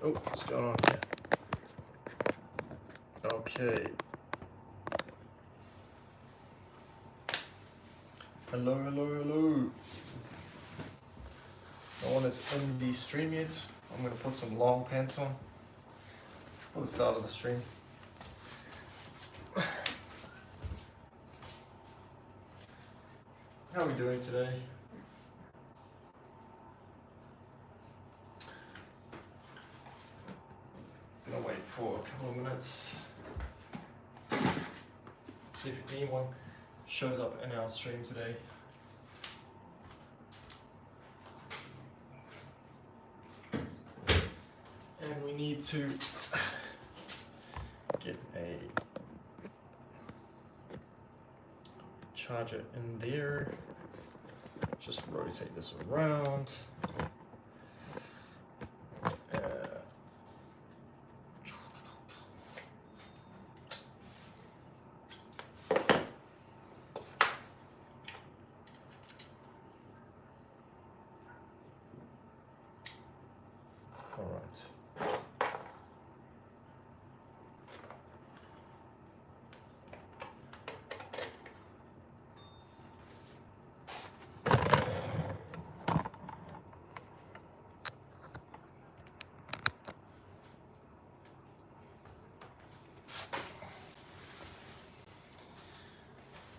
Oh, what's going on here? Okay. Hello. No one is in the stream yet. I'm going to put some long pants on for the start of the stream. How are we doing today? Gonna wait for a couple of minutes. See if anyone shows up in our stream today. And we need to get a charger in there. Just rotate this around. All right.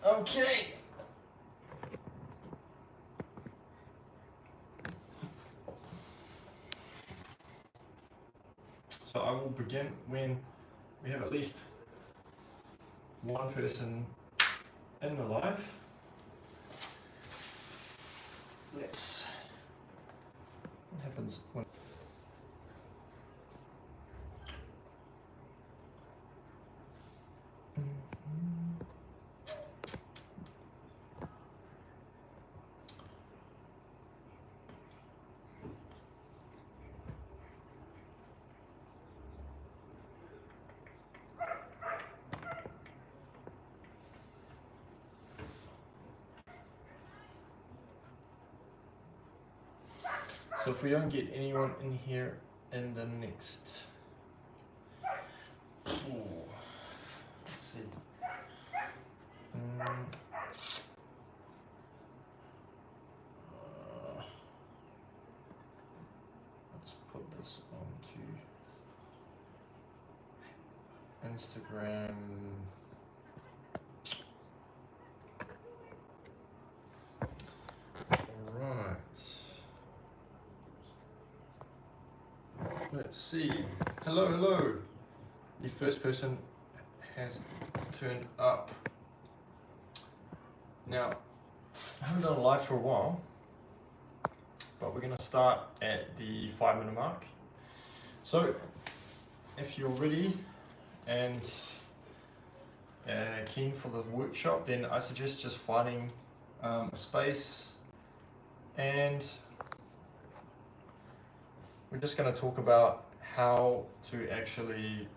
Okay. So I will begin when we have at least one person in the live. Let's. What happens when? So if we don't get anyone in here in the next, let's see. Let's put this onto Instagram. Let's see. Hello. The first person has turned up. Now, I haven't done a live for a while, but we're going to start at the 5-minute mark. So, if you're ready and keen for the workshop, then I suggest just finding a space, and we're just going to talk about how to actually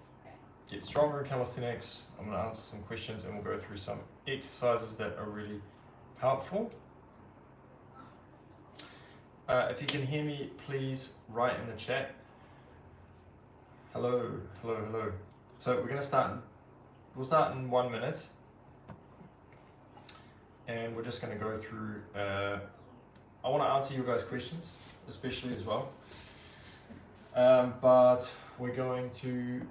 get stronger in calisthenics. I'm going to answer some questions and we'll go through some exercises that are really helpful. If you can hear me, please write in the chat. Hello. So we're going to start, we'll start in 1 minute. And we're just going to go through, I want to answer your guys' questions, especially as well. But we're going to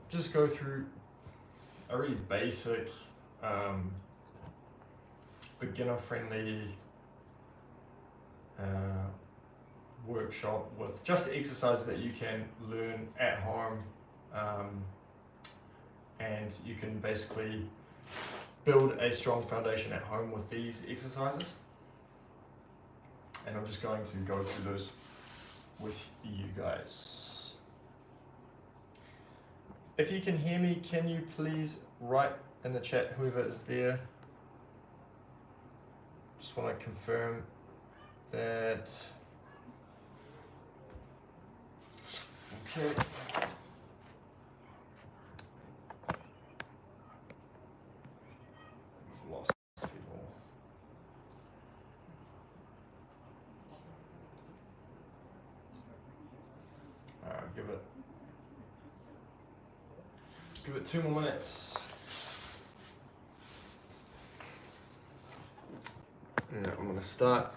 just go through a really basic, beginner-friendly workshop with just exercises that you can learn at home, and you can basically build a strong foundation at home with these exercises. And I'm just going to go through those with you guys. If you can hear me, can you please write in the chat, whoever is there? Just want to confirm that. Okay. We've lost people. Give it Just give it 2 more minutes. And I'm going to start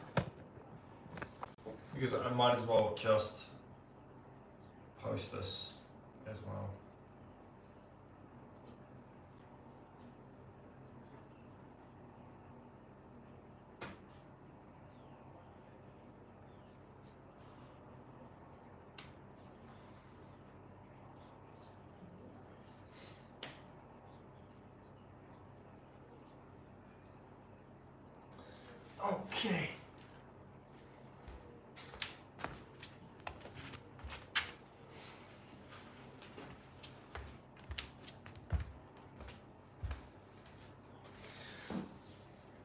because I might as well just post this as well. Okay.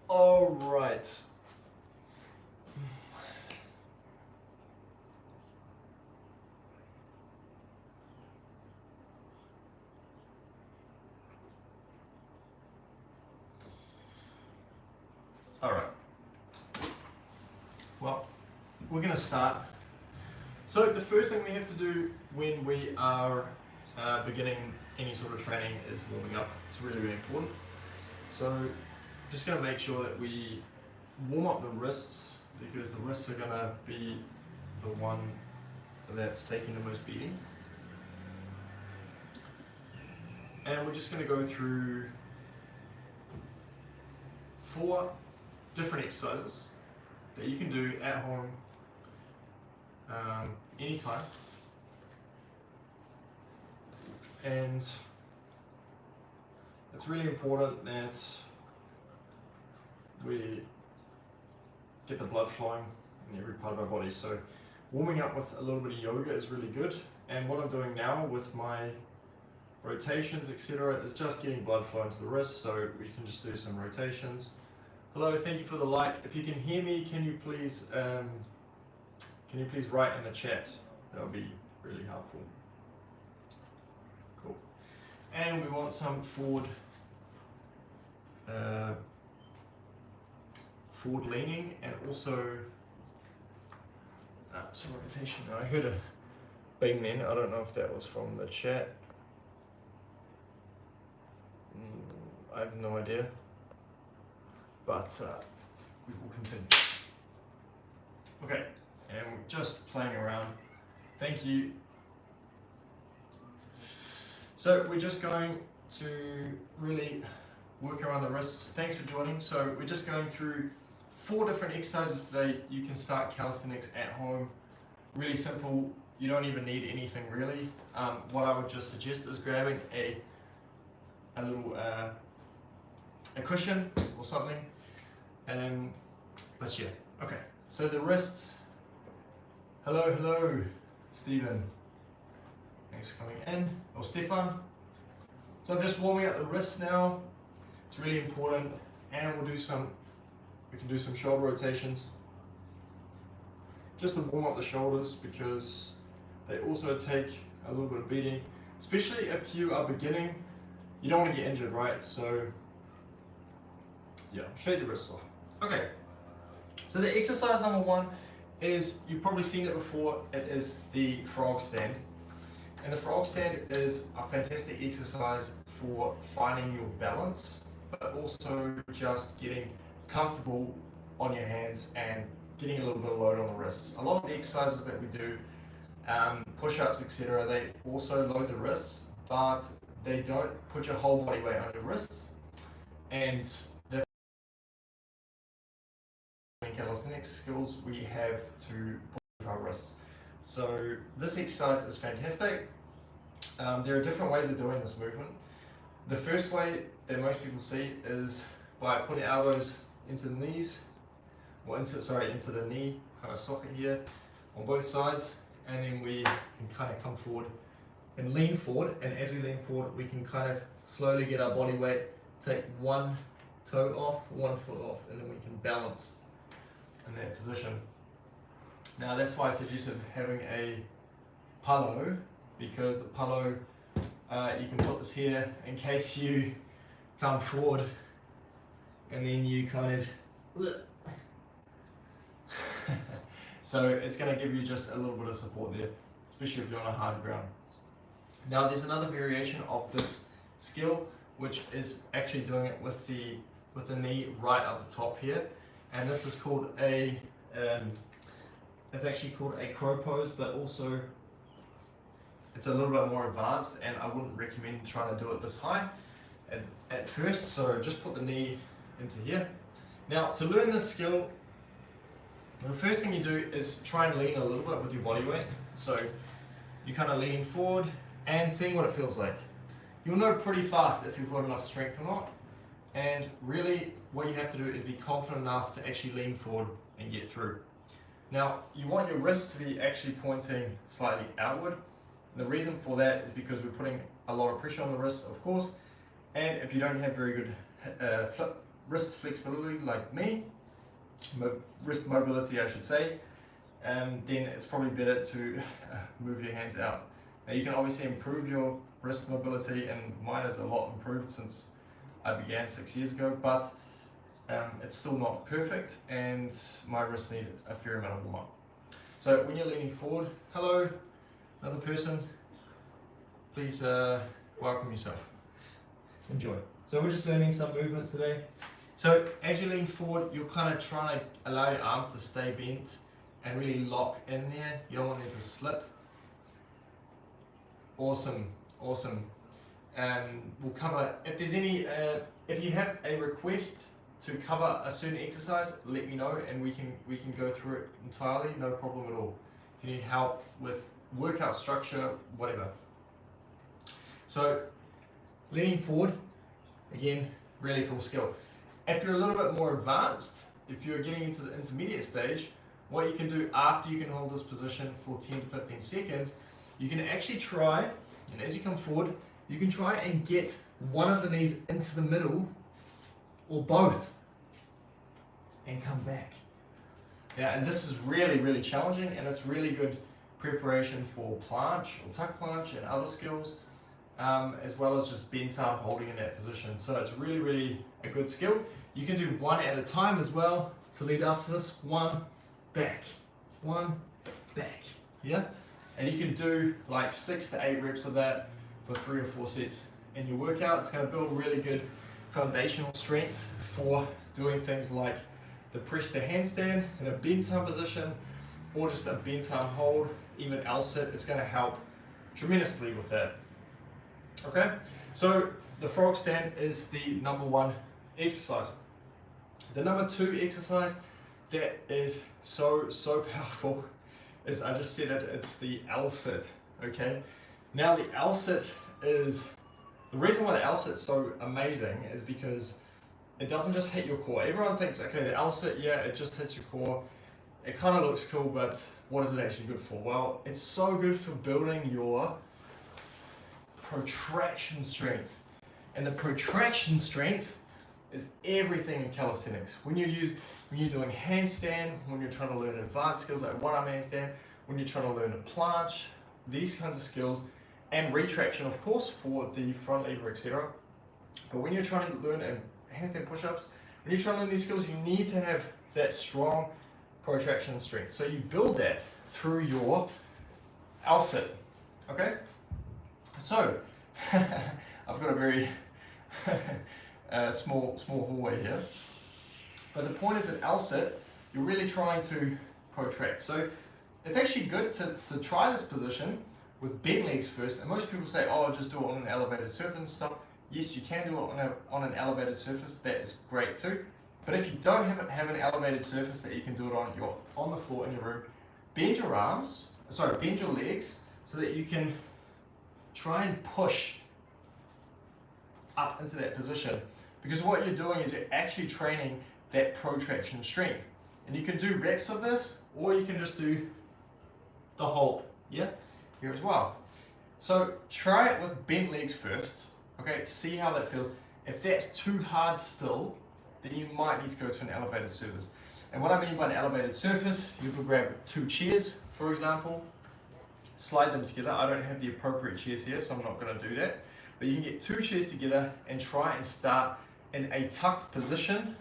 All right. All right. Well, we're going to start. So the first thing we have to do when we are beginning any sort of training is warming up. It's really, really important. So just going to make sure that we warm up the wrists, because the wrists are going to be the one that's taking the most beating. And we're just going to go through 4 different exercises that you can do at home anytime. And it's really important that we get the blood flowing in every part of our body. So warming up with a little bit of yoga is really good. And what I'm doing now with my rotations, etc., is just getting blood flow into the wrists. So we can just do some rotations. Hello, thank you for the like. If you can hear me, can you please write in the chat? That would be really helpful. Cool. And we want some forward leaning, and also some rotation. I heard a bang then. I don't know if that was from the chat. I have no idea. But we will continue. Okay, and we're just playing around. Thank you. So we're just going to really work around the wrists. Thanks for joining. So we're just going through 4 different exercises today. You can start calisthenics at home. Really simple. You don't even need anything really. What I would just suggest is grabbing a little a cushion or something. But yeah, okay. So the wrists. Hello, Stephen. Thanks for coming in. Or Stefan. So I'm just warming up the wrists now. It's really important, and we can do some shoulder rotations. Just to warm up the shoulders, because they also take a little bit of beating, especially if you are beginning. You don't want to get injured, right? So yeah, shake the wrists off. Okay, so the exercise number 1 is, you've probably seen it before, it is the frog stand. And the frog stand is a fantastic exercise for finding your balance, but also just getting comfortable on your hands and getting a little bit of load on the wrists. A lot of the exercises that we do, push-ups, etc., they also load the wrists, but they don't put your whole body weight on your wrists. And the calisthenics skills, we have to push our wrists. So this exercise is fantastic. There are different ways of doing this movement. The first way that most people see is by putting elbows into the knees, or into the knee kind of socket here on both sides, and then we can kind of come forward and lean forward. And as we lean forward, we can kind of slowly get our body weight, take one toe off, one foot off, and then we can balance in that position. Now that's why I suggested having a palo, because the palo, you can put this here in case you come forward and then you kind of so it's going to give you just a little bit of support there, especially if you're on a hard ground. Now there's another variation of this skill, which is actually doing it with the knee right at the top here, and this is called a it's actually called a crow pose, but also it's a little bit more advanced, and I wouldn't recommend trying to do it this high at first. So just put the knee into here. Now, to learn this skill, the first thing you do is try and lean a little bit with your body weight. So you kind of lean forward and seeing what it feels like. You'll know pretty fast if you've got enough strength or not. And really what you have to do is be confident enough to actually lean forward and get through. Now, you want your wrist to be actually pointing slightly outward. And the reason for that is because we're putting a lot of pressure on the wrist, of course. And if you don't have very good wrist flexibility like me, wrist mobility I should say, then it's probably better to move your hands out. Now you can obviously improve your wrist mobility, and mine is a lot improved since I began 6 years ago, but it's still not perfect and my wrists need a fair amount of warm up. So when you're leaning forward, hello, another person, please welcome yourself. Enjoy. So we're just learning some movements today. So as you lean forward, you're kind of trying to allow your arms to stay bent and really lock in there. You don't want them to slip. Awesome, awesome. We'll cover, if there's any, if you have a request to cover a certain exercise, let me know and we can go through it entirely, no problem at all. If you need help with workout structure, whatever. So leaning forward, again, really cool skill. If you're a little bit more advanced, if you're getting into the intermediate stage, what you can do after you can hold this position for 10 to 15 seconds, you can actually try, and as you come forward, you can try and get one of the knees into the middle, or both, and come back. Yeah, and this is really, really challenging, and it's really good preparation for planche or tuck planche and other skills, as well as just bent arm holding in that position. So it's really, really a good skill. You can do one at a time as well to lead up to this. One, back, yeah? And you can do like 6 to 8 reps of that for 3 or 4 sets in your workout. It's going to build really good foundational strength for doing things like the press to handstand in a bent arm position, or just a bent arm hold, even L-sit. It's going to help tremendously with that. Okay, so the frog stand is the number 1 exercise. The number 2 exercise that is so powerful is, I just said it, it's the L-sit. Okay, now the L-sit is, the reason why the L-sit is so amazing is because it doesn't just hit your core. Everyone thinks, okay, the L-sit, yeah, it just hits your core. It kind of looks cool, but what is it actually good for? Well, it's so good for building your protraction strength. And the protraction strength is everything in calisthenics. When you're doing handstand, when you're trying to learn advanced skills like one-arm handstand, when you're trying to learn a planche, these kinds of skills, and retraction, of course, for the front lever, etc. But when you're trying to learn handstand push-ups, when you're trying to learn these skills, you need to have that strong protraction strength. So you build that through your L-sit. Okay? So, I've got a very small hallway here. But the point is, in L-sit, you're really trying to protract. So it's actually good to try this position with bent legs first. And most people say, oh, just do it on an elevated surface and stuff. Yes, you can do it on an elevated surface. That is great too. But if you don't have an elevated surface that you can do it on, you're on the floor in your room, bend your legs so that you can try and push up into that position. Because what you're doing is you're actually training that protraction strength. And you can do reps of this, or you can just do the hold, yeah, here as well. So try it with bent legs first, okay, see how that feels. If that's too hard still, then you might need to go to an elevated surface. And what I mean by an elevated surface, you could grab 2 chairs, for example, slide them together. I don't have the appropriate chairs here, so I'm not going to do that. But you can get 2 chairs together and try and start in a tucked position.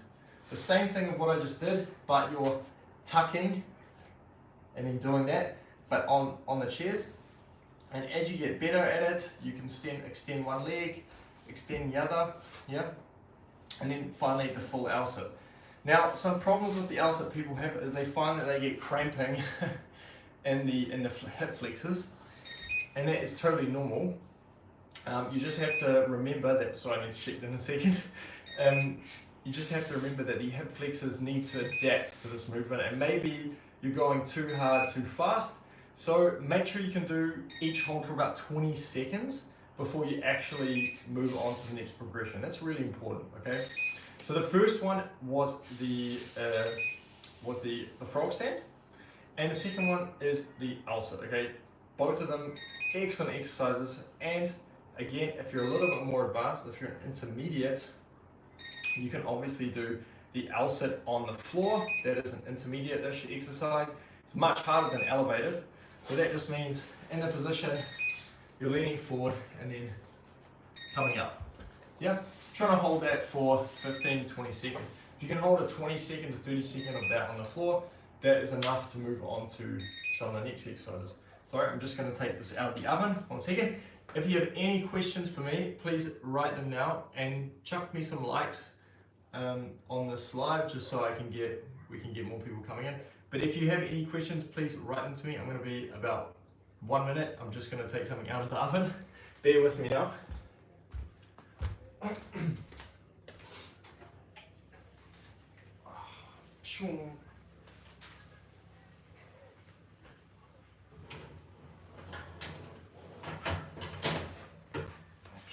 The same thing of what I just did, but you're tucking and then doing that, but on the chairs. And as you get better at it, you can extend one leg, extend the other, yeah, and then finally the full L-sit. Now, some problems with the L-sit people have is they find that they get cramping in the hip flexors, and that is totally normal. You just have to remember that, sorry, I need to check that in a second. You just have to remember that the hip flexors need to adapt to this movement, and maybe you're going too hard, too fast. So make sure you can do each hold for about 20 seconds before you actually move on to the next progression. That's really important, okay? So the first one was the frog stand, and the second one is the L-sit, okay? Both of them excellent exercises, and again, if you're a little bit more advanced, if you're an intermediate, you can obviously do the L-sit on the floor. That is an intermediate-ish exercise. It's much harder than elevated. So that just means in the position, you're leaning forward and then coming up. Yeah, trying to hold that for 15, 20 seconds. If you can hold a 20 second to 30 second of that on the floor, that is enough to move on to some of the next exercises. Sorry, I'm just going to take this out of the oven. 1 second. If you have any questions for me, please write them now and chuck me some likes on this live, just so we can get more people coming in. But if you have any questions, please write them to me. I'm going to be about 1 minute. I'm just going to take something out of the oven. Bear with me now.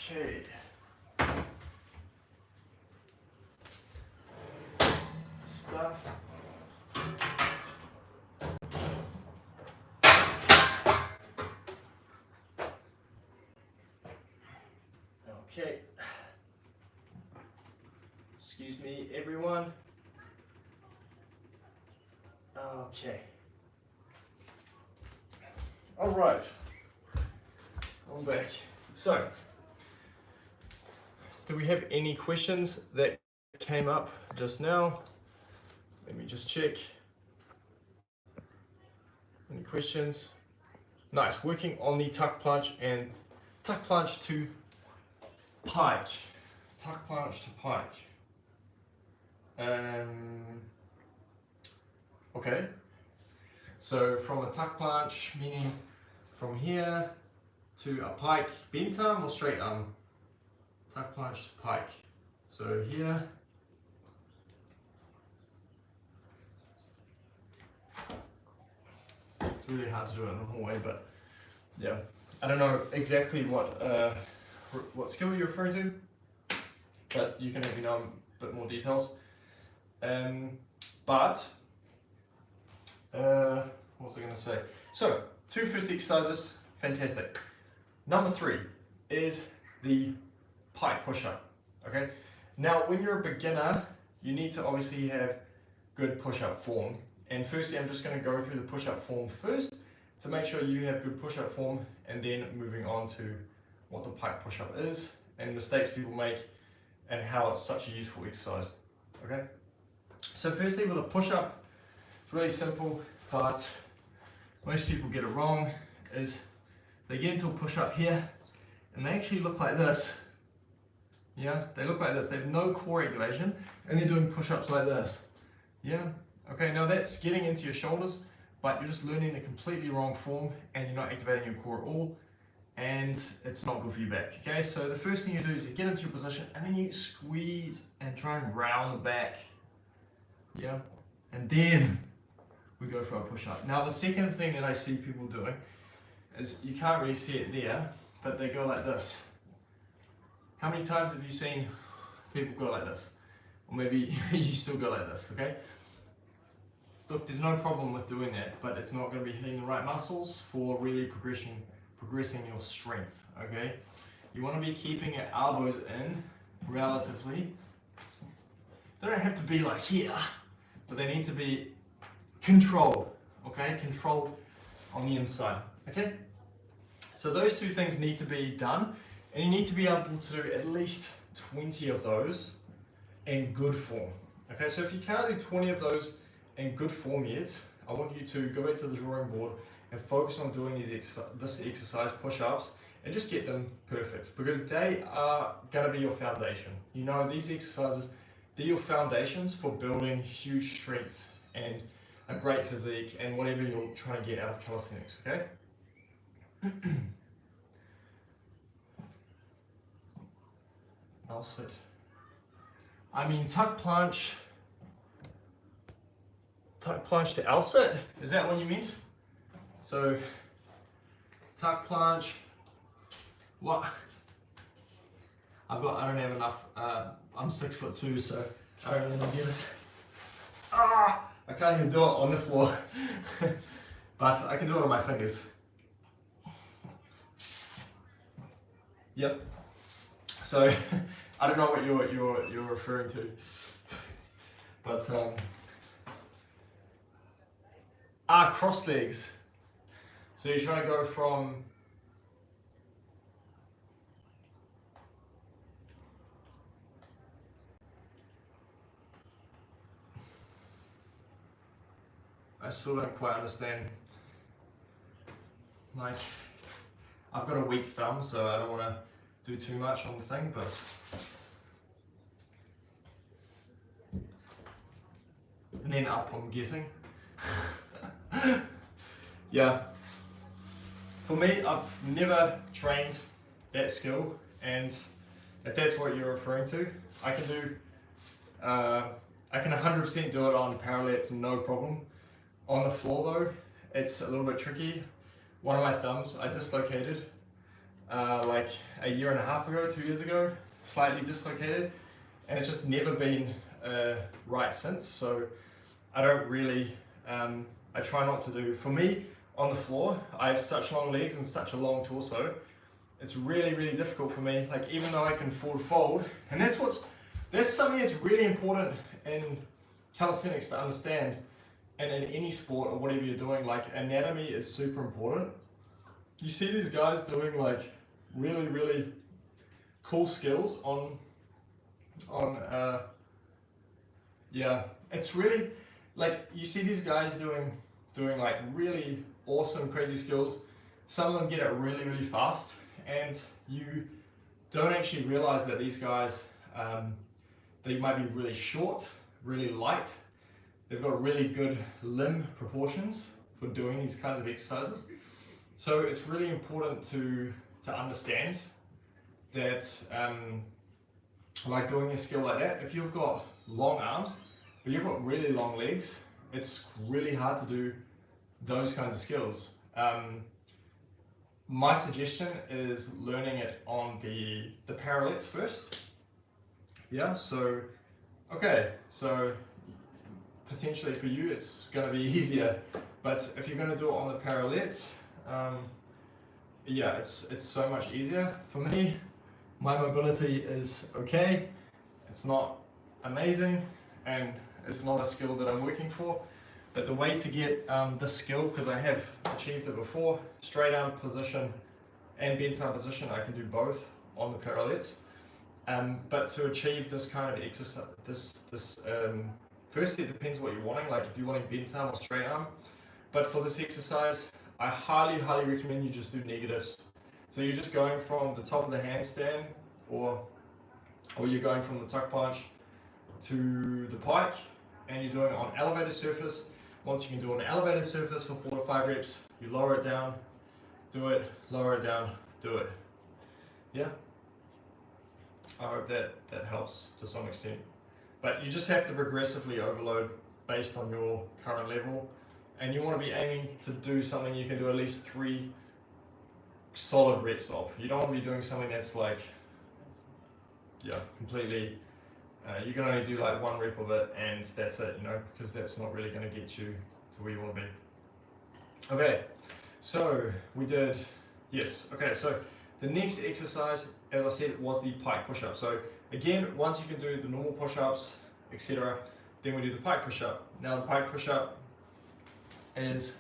Okay. Stuff. Okay. Excuse me, everyone. Okay. All right. I'm back. So, do we have any questions that came up just now? Let me just check. Any questions? Nice. Working on the tuck plunge and tuck plunge to pike. Tuck plunge to pike. Okay. So from a tuck plunge, meaning from here to a pike, bent arm or straight arm? Tuck plunge to pike. So here. It's really hard to do it in the hallway, but yeah. I don't know exactly what skill you're referring to, but you can let me know a bit more details. What was I going to say? So, 2 first exercises, fantastic. Number 3 is the pike push-up, okay? Now, when you're a beginner, you need to obviously have good push-up form. And firstly, I'm just going to go through the push-up form first to make sure you have good push-up form, and then moving on to what the pike push-up is and mistakes people make and how it's such a useful exercise, okay? So firstly, with a push-up, it's really simple, but most people get it wrong, is they get into a push-up here and they actually look like this. Yeah, they look like this. They have no core activation and they're doing push-ups like this. Yeah, okay, now that's getting into your shoulders, but you're just learning the completely wrong form and you're not activating your core at all, and it's not good for your back, okay? So the first thing you do is you get into your position and then you squeeze and try and round the back, yeah? And then we go for a push-up. Now the second thing that I see people doing is, you can't really see it there, but they go like this. How many times have you seen people go like this? Or maybe you still go like this, okay? Look, there's no problem with doing that, but it's not going to be hitting the right muscles for really progressing your strength, okay? You want to be keeping your elbows in relatively. They don't have to be like here, but they need to be controlled, okay? Controlled on the inside, okay? So those 2 things need to be done, and you need to be able to do at least 20 of those in good form, okay? So if you can't do 20 of those in good form yet, I want you to go back to the drawing board and focus on doing this exercise, push-ups, and just get them perfect, because they are going to be your foundation. You know, these exercises, they're your foundations for building huge strength and a great physique and whatever you're trying to get out of calisthenics, okay? I'll sit. I mean, tuck planche to L sit, is that what you meant? So, tuck planche, what? I don't have enough, I'm 6'2", so I don't really do this. I can't even do it on the floor, but I can do it on my fingers. Yep. So I don't know what you're referring to, but cross legs. So you're trying to go from I still don't quite understand. Like, I've got a weak thumb, so I don't want to do too much on the thing, but and then up, I'm guessing. Yeah. For me, I've never trained that skill, and if that's what you're referring to, I can do. I can 100% do it on parallettes, no problem. On the floor though, it's a little bit tricky. One of my thumbs I dislocated like a year and a half ago, 2 years ago, slightly dislocated, and it's just never been right since. So I don't really, I try not to do. For me, on the floor, I have such long legs and such a long torso. It's really, really difficult for me. Like, even though I can forward fold, and that's something that's really important in calisthenics to understand. And in any sport or whatever you're doing, like, anatomy is super important. You see these guys doing like really, really cool skills on yeah, it's really like, you see these guys doing like really awesome, crazy skills. Some of them get it really, really fast, and you don't actually realize that these guys, they might be really short, really light. They've got really good limb proportions for doing these kinds of exercises. So it's really important to understand that, like, doing a skill like that, if you've got long arms, but you've got really long legs, it's really hard to do those kinds of skills. My suggestion is learning it on the parallettes first. Yeah, so, okay, so potentially for you it's going to be easier, but if you're going to do it on the parallettes, yeah, it's so much easier. For me, my mobility is okay, it's not amazing, and it's not a skill that I'm working for, but the way to get this skill, because I have achieved it before, straight arm position and bent arm position, I can do both on the parallettes, but to achieve this kind of exercise, firstly, it depends what you're wanting, like if you're wanting bent arm or straight arm. But for this exercise, I highly, highly recommend you just do negatives. So you're just going from the top of the handstand, or you're going from the tuck punch to the pike, and you're doing it on elevated surface. Once you can do it on an elevated surface for 4 to 5 reps, you lower it down, do it, lower it down, do it. Yeah? I hope that helps to some extent. But you just have to progressively overload based on your current level, and you want to be aiming to do something you can do at least 3 solid reps of. You don't want to be doing something that's like, yeah, completely, you can only do like 1 rep of it and that's it, you know, because that's not really going to get you to where you want to be. Okay, so we did, yes, okay, so the next exercise, as I said, was the pike push-up. So again, once you can do the normal push-ups, etc., then we do the pike push-up. Now the pike push-up is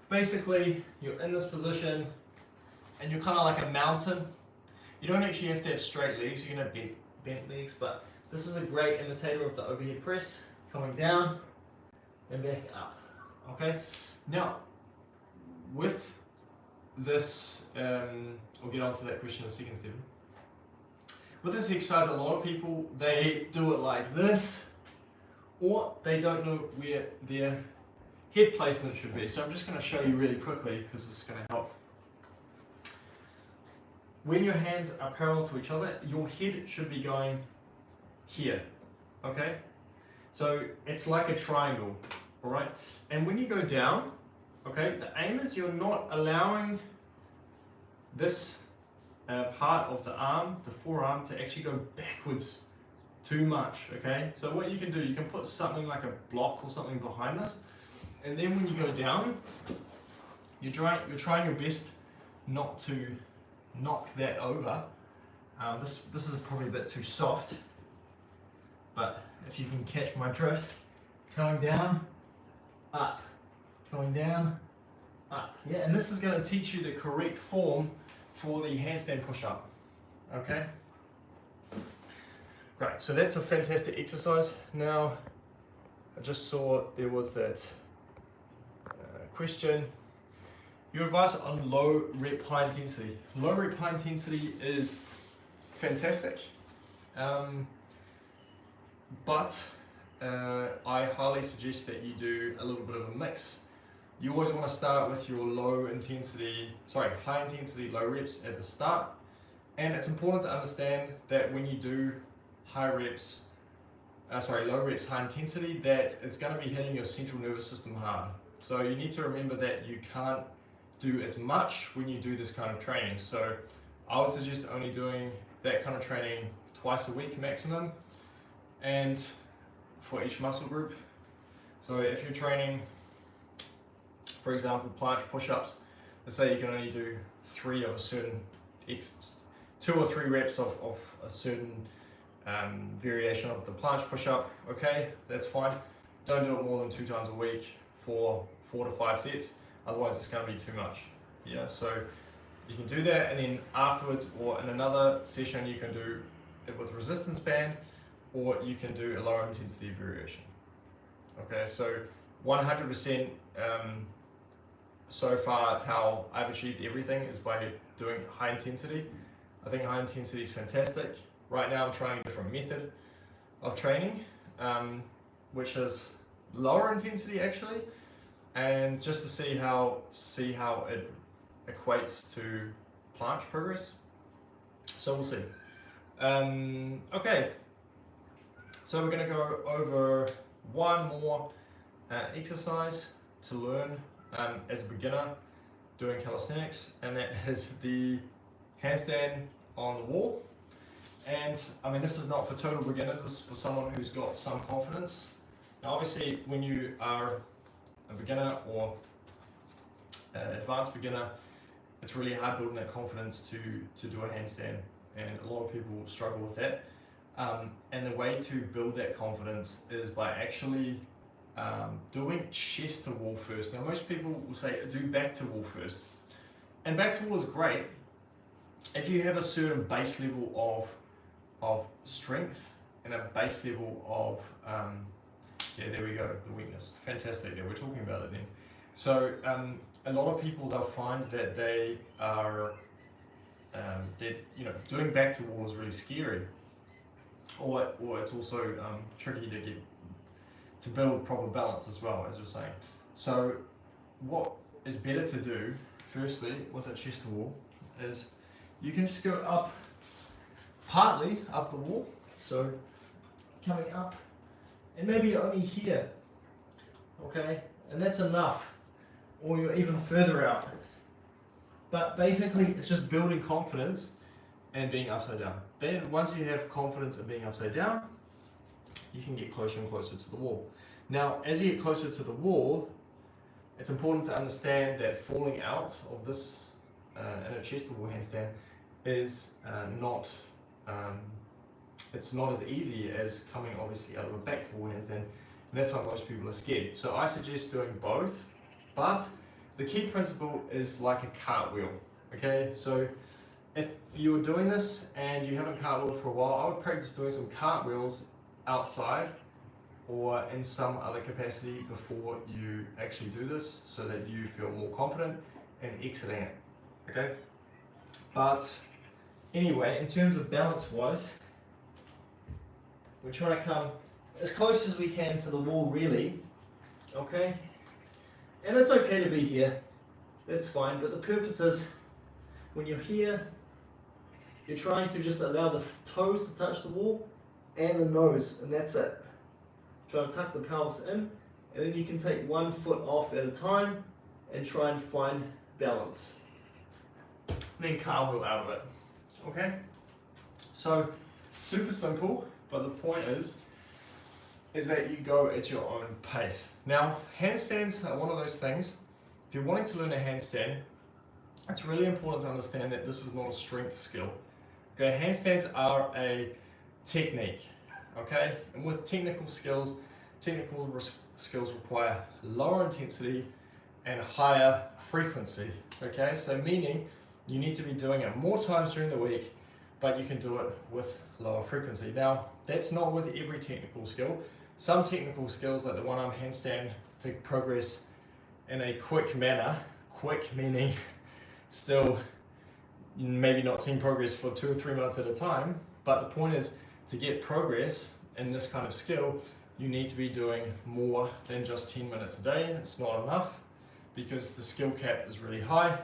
basically, you're in this position and you're kind of like a mountain. You don't actually have to have straight legs, you can have bent legs, but this is a great imitator of the overhead press, coming down and back up. Okay, now with this, we'll get onto that question in a second, Stephen. With this exercise, a lot of people, they do it like this, or they don't know where their head placement should be. So I'm just going to show you really quickly because this is going to help. When your hands are parallel to each other, your head should be going here, okay? So it's like a triangle, all right? And when you go down, okay, the aim is you're not allowing this part of the arm, the forearm, to actually go backwards too much, okay? So what you can do, you can put something like a block or something behind this, and then when you go down, you're trying your best not to knock that over. This is probably a bit too soft, but if you can catch my drift, going down, up, going down, up. Yeah, and this is going to teach you the correct form for the handstand push-up. Okay? Great, so that's a fantastic exercise. Now, I just saw there was that question. Your advice on low rep high intensity. Low rep high intensity is fantastic, but I highly suggest that you do a little bit of a mix. You always want to start with your high intensity, low reps at the start. And it's important to understand that when you do low reps, high intensity, that it's going to be hitting your central nervous system hard. So you need to remember that you can't do as much when you do this kind of training. So I would suggest only doing that kind of training twice a week maximum, and for each muscle group. So if you're training, for example, planche push-ups, let's say you can only do 2 or 3 reps of a certain variation of the planche push-up, okay, that's fine. Don't do it more than 2 times a week for 4 to 5 sets, otherwise it's going to be too much. Yeah, so you can do that, and then afterwards or in another session you can do it with resistance band, or you can do a lower intensity variation. Okay, so 100% so far it's how I've achieved everything, is by doing high intensity. I think high intensity is fantastic. Right now I'm trying a different method of training, which is lower intensity actually, and just to see how it equates to planche progress. So we'll see. Okay, so we're going to go over one more exercise to learn as a beginner doing calisthenics, and that is the handstand on the wall. And I mean, this is not for total beginners, this is for someone who's got some confidence. Now obviously when you are a beginner or advanced beginner, it's really hard building that confidence to do a handstand, and a lot of people struggle with that. And the way to build that confidence is by actually doing chest to wall first. Now most people will say do back to wall first, and back to wall is great if you have a certain base level of strength and a base level of yeah, there we go, the weakness. Fantastic that we're talking about it then. So a lot of people, they'll find that they are doing back to wall is really scary, or it's also tricky to build proper balance as well, as you're saying. So what is better to do firstly with a chest to wall is you can just go up, partly up the wall, so coming up, and maybe you're only here, okay, and that's enough, or you're even further out. But basically it's just building confidence and being upside down. Then once you have confidence in being upside down, you can get closer and closer to the wall. Now as you get closer to the wall, it's important to understand that falling out of this in a chest to wall handstand is it's not as easy as coming obviously out of a back to wall handstand, and that's why most people are scared. So I suggest doing both, but the key principle is like a cartwheel. Okay, so if you're doing this and you haven't cartwheeled for a while, I would practice doing some cartwheels outside or in some other capacity before you actually do this, so that you feel more confident in exiting it. okay? But anyway, in terms of balance wise, we're trying to come as close as we can to the wall really, okay? And it's okay to be here, that's fine, but the purpose is when you're here, you're trying to just allow the toes to touch the wall and the nose, and that's it. Try to tuck the pelvis in, and then you can take one foot off at a time and try and find balance. And then cartwheel out of it. Okay? So, super simple, but the point is that you go at your own pace. Now, handstands are one of those things. If you're wanting to learn a handstand, it's really important to understand that this is not a strength skill. Okay, handstands are a technique. Okay, and with technical skills require lower intensity and higher frequency. Okay, so meaning you need to be doing it more times during the week, but you can do it with lower frequency. Now, that's not with every technical skill. Some technical skills, like the one arm handstand, to progress in a quick manner, quick meaning still maybe not seeing progress for 2 or 3 months at a time, but the point is to get progress in this kind of skill, you need to be doing more than just 10 minutes a day. It's not enough because the skill cap is really high,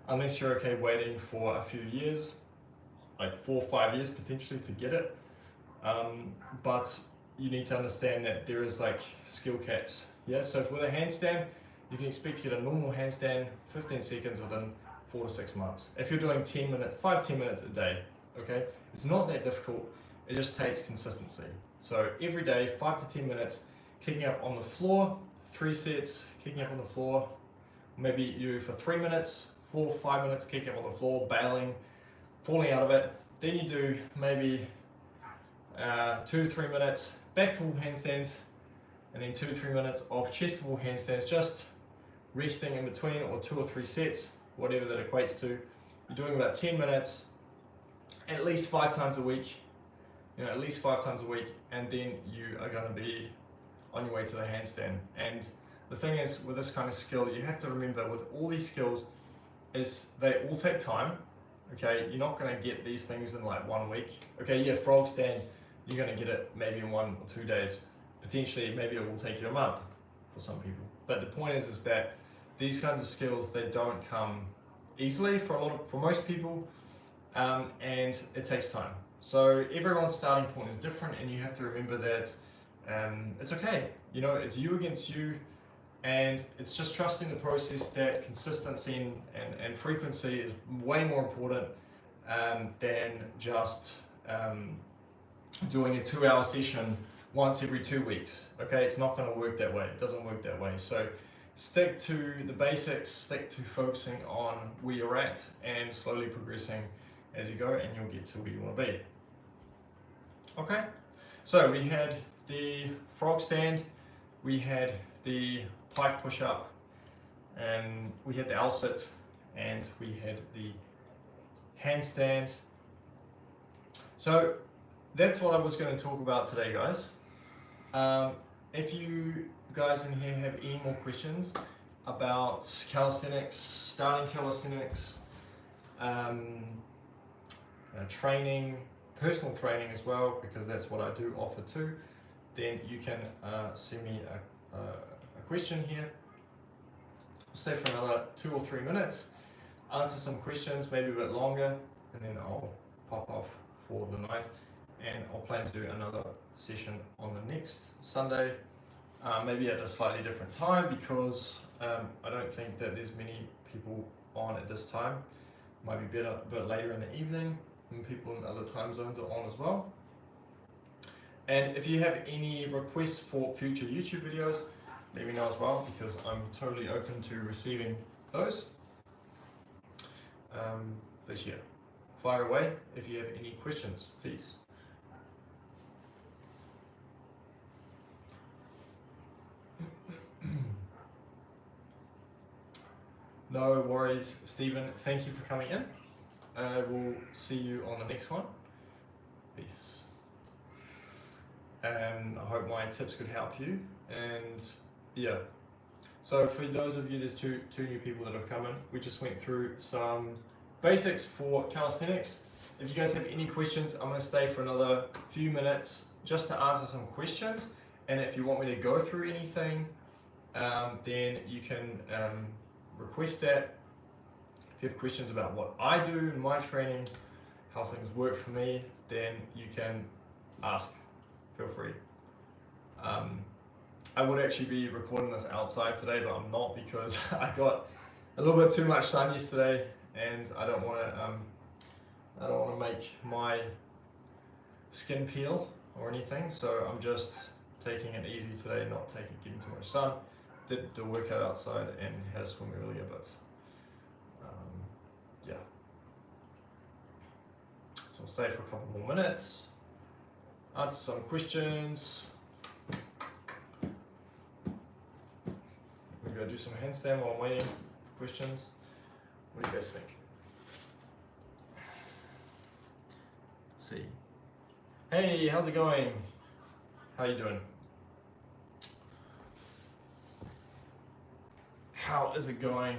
unless you're okay waiting for a few years, like 4 or 5 years potentially to get it. But you need to understand that there is like skill caps. Yeah, so with a handstand, you can expect to get a normal handstand 15 seconds within 4 to 6 months. If you're doing 5 to 10 minutes a day, okay? It's not that difficult, it just takes consistency. So every day, 5 to 10 minutes, kicking up on the floor, 3 sets, kicking up on the floor. Maybe you do for 3 minutes, 4 or 5 minutes, kicking up on the floor, bailing, falling out of it. Then you do maybe 2 to 3 minutes back to wall handstands, and then 2 to 3 minutes of chest to wall handstands, just resting in between, or 2 or 3 sets, whatever that equates to. You're doing about 10 minutes, at least 5 times a week, at least 5 times a week, and then you are going to be on your way to the handstand. And the thing is, with this kind of skill, you have to remember with all these skills, is they all take time. Okay, you're not going to get these things in like 1 week. Okay, yeah, frog stand, you're going to get it maybe in 1 or 2 days. Potentially, maybe it will take you a month for some people. But the point is that these kinds of skills, they don't come easily for most people, and it takes time. So everyone's starting point is different, and you have to remember that it's okay. It's you against you, and it's just trusting the process that consistency and frequency is way more important than just doing a 2-hour session once every 2 weeks. Okay, it's not going to work that way. It doesn't work that way. So stick to the basics, stick to focusing on where you're at and slowly progressing as you go, and you'll get to where you want to be. Okay, so we had the frog stand, we had the pike push-up, and we had the L-sit, and we had the handstand. So that's what I was going to talk about today, guys. If you guys in here have any more questions about calisthenics, starting calisthenics, training, personal training as well, because that's what I do offer too, then you can send me a question here. I'll stay for another 2 or 3 minutes, answer some questions, maybe a bit longer, and then I'll pop off for the night. And I'll plan to do another session on the next Sunday, maybe at a slightly different time, because I don't think that there's many people on at this time. Might be better a bit later in the evening when people in other time zones are on as well. And if you have any requests for future YouTube videos, let me know as well, because I'm totally open to receiving those. But yeah, fire away if you have any questions, please. No worries, Stephen. Thank you for coming in. We'll see you on the next one. Peace. And I hope my tips could help you. And yeah, So for those of you, there's two new people that have come in. We just went through some basics for calisthenics. If you guys have any questions, I'm going to stay for another few minutes just to answer some questions. And if you want me to go through anything, then you can request that. If you have questions about what I do in my training, how things work for me, then you can ask. Feel free. I would actually be recording this outside today, but I'm not because I got a little bit too much sun yesterday, and I don't want to make my skin peel or anything. So I'm just taking it easy today, not getting too much sun. Did the workout outside and had a swim earlier, but yeah. So I'll stay for a couple more minutes, answer some questions. Maybe I'll do some handstand while I'm waiting for questions. What do you guys think? Let's see. Hey, how's it going? How you doing? How is it going?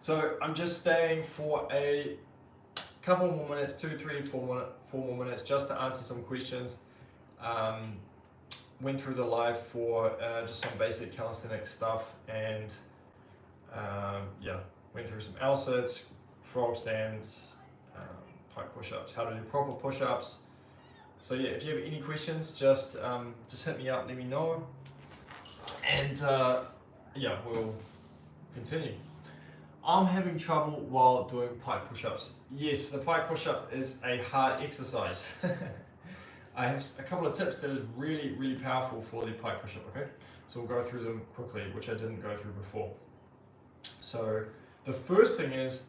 So I'm just staying for a couple more minutes, 2, 3, 4 more minutes, just to answer some questions. Went through the live for just some basic calisthenics stuff, and yeah, went through some L sits, frog stands, pike push-ups, how to do proper push-ups. So yeah, if you have any questions, just hit me up, let me know, and yeah, we'll continue. I'm having trouble while doing pike push-ups. Yes, the pike push-up is a hard exercise. I have a couple of tips that is really, really powerful for the pike push-up, okay? So we'll go through them quickly, which I didn't go through before. So the first thing is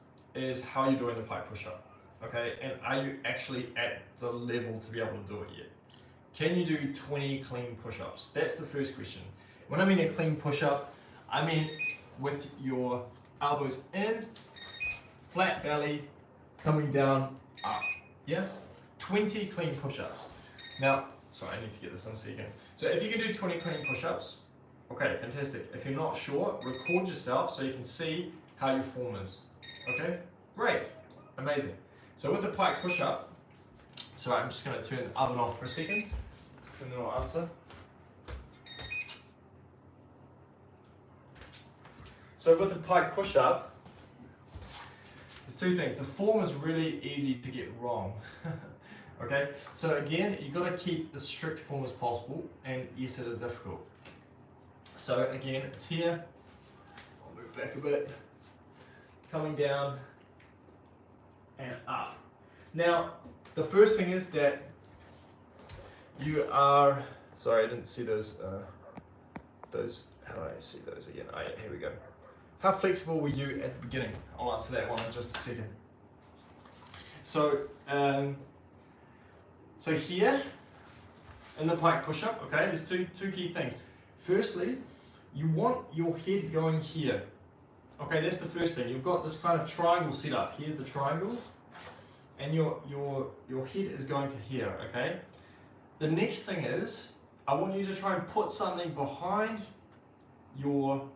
how you're doing the pike push-up, okay? And are you actually at the level to be able to do it yet? Can you do 20 clean push-ups? That's the first question. When I mean a clean push-up, I mean with your elbows in, flat belly, coming down, up, yeah? 20 clean push-ups. Now, sorry, I need to get this in a second. So if you can do 20 clean push-ups, okay, fantastic. If you're not sure, record yourself so you can see how your form is. Okay, great, amazing. So with the pike push-up, sorry, I'm just going to turn the oven off for a second, and then I'll answer. So with the pike push-up, there's two things. The form is really easy to get wrong. Okay, so again, you've got to keep as strict form as possible, and yes, it is difficult. So again, it's here. I'll move back a bit. Coming down and up. Now, the first thing is that you are, sorry, I didn't see those, how do I see those again? Here we go. How flexible were you at the beginning? I'll answer that one in just a second. So, so here in the pike push-up, okay, there's two key things. Firstly, you want your head going here. Okay, that's the first thing. You've got this kind of triangle set up. Here's the triangle, and your head is going to here. Okay. The next thing is, I want you to try and put something behind your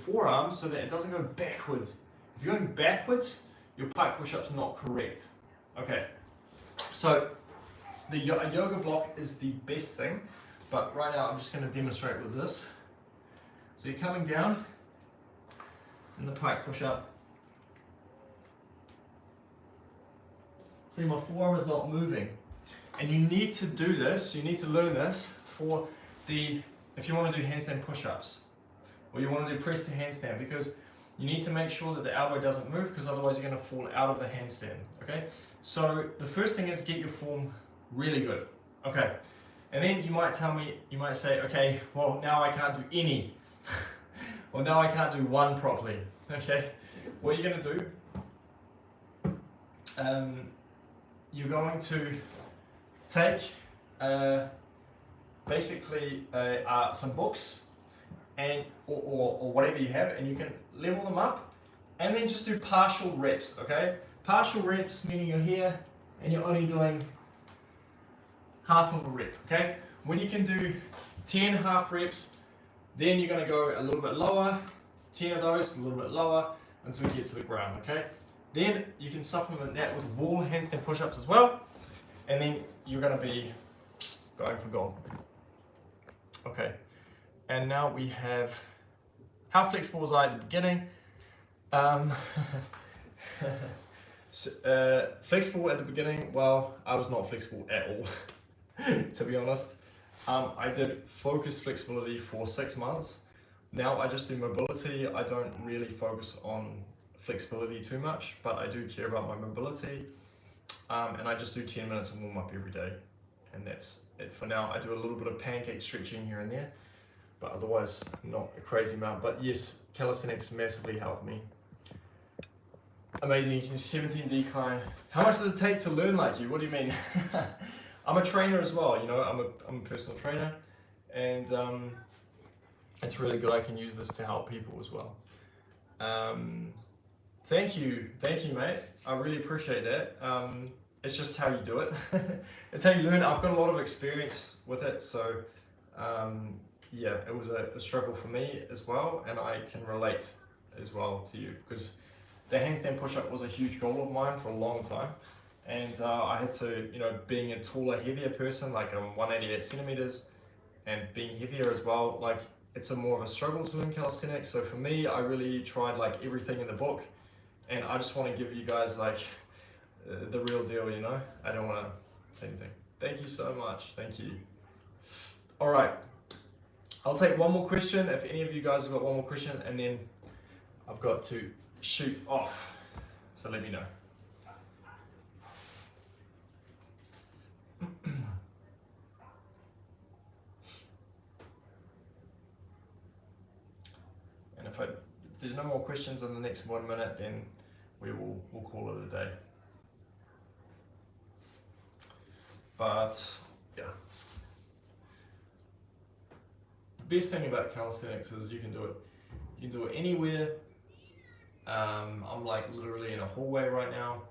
forearm so that it doesn't go backwards. If you're going backwards, your pike push-up's not correct. Okay. So the yoga block is the best thing, but right now I'm just going to demonstrate with this. So you're coming down in the pike push-up. See, my forearm is not moving, and you need to do this. You need to learn this for if you want to do handstand push-ups, or you want to do press to handstand, because you need to make sure that the elbow doesn't move, because otherwise you're going to fall out of the handstand. Okay. So the first thing is get your form really good. Okay. And then you might say, okay, well, now I can't do any. Well, now I can't do one properly. Okay. What you're going to do, you're going to take basically some books and or whatever you have, and you can level them up, and then just do partial reps. Okay. Partial reps meaning you're here and you're only doing half of a rep, okay? When you can do 10 half reps, Then you're going to go a little bit lower, 10 of those, a little bit lower, until you get to the ground, okay? Then you can supplement that with wall handstand push-ups as well, and then you're going to be going for gold. Okay, and now we have, how flexible was I at the beginning? Flexible at the beginning, well, I was not flexible at all, to be honest. I did focus flexibility for 6 months. Now I just do mobility. I don't really focus on flexibility too much, but I do care about my mobility. And I just do 10 minutes of warm up every day. And that's it for now. I do a little bit of pancake stretching here and there, but otherwise not a crazy amount. But yes, calisthenics massively helped me. Amazing, you can do 17 decline. How much does it take to learn like you? What do you mean? I'm a trainer as well, you know, I'm a personal trainer, and it's really good. I can use this to help people as well. Thank you, mate. I really appreciate that. It's just how you do it. It's how you learn. I've got a lot of experience with it, so yeah, it was a struggle for me as well, and I can relate as well to you, because the handstand push-up was a huge goal of mine for a long time, and I had to, you know, being a taller, heavier person, like I'm 188 centimeters, and being heavier as well, like it's a more of a struggle to learn calisthenics. So for me, I really tried like everything in the book, and I just want to give you guys like the real deal, you know. I don't want to say anything. Thank you so much. Thank you. All right, I'll take one more question if any of you guys have got one more question, and then I've got to shoot off, so let me know. And if there's no more questions in the next 1 minute, then we'll call it a day. But yeah, the best thing about calisthenics is you can do it anywhere. I'm like literally in a hallway right now.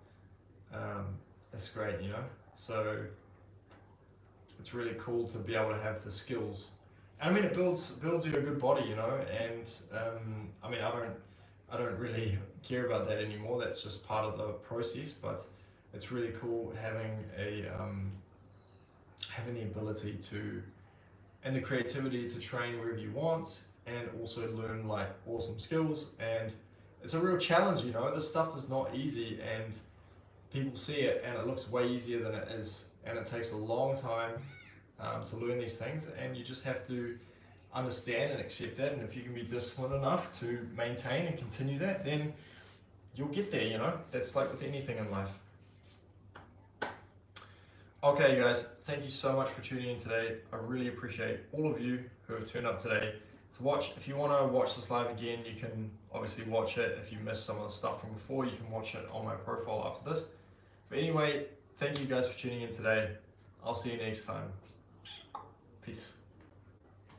It's great, you know, so it's really cool to be able to have the skills. And I mean, it builds you a good body, you know, and I mean, I don't really care about that anymore. That's just part of the process, but it's really cool having having the ability to, and the creativity to train wherever you want, and also learn like awesome skills. And it's a real challenge, you know. This stuff is not easy, and people see it and it looks way easier than it is, and it takes a long time to learn these things, and you just have to understand and accept that. And if you can be disciplined enough to maintain and continue that, then you'll get there, you know. That's like with anything in life. Okay guys, thank you so much for tuning in today. I really appreciate all of you who have turned up today to watch. If you want to watch this live again, you can obviously watch it. If you missed some of the stuff from before, you can watch it on my profile after this. But anyway, thank you guys for tuning in today. I'll see you next time. Peace.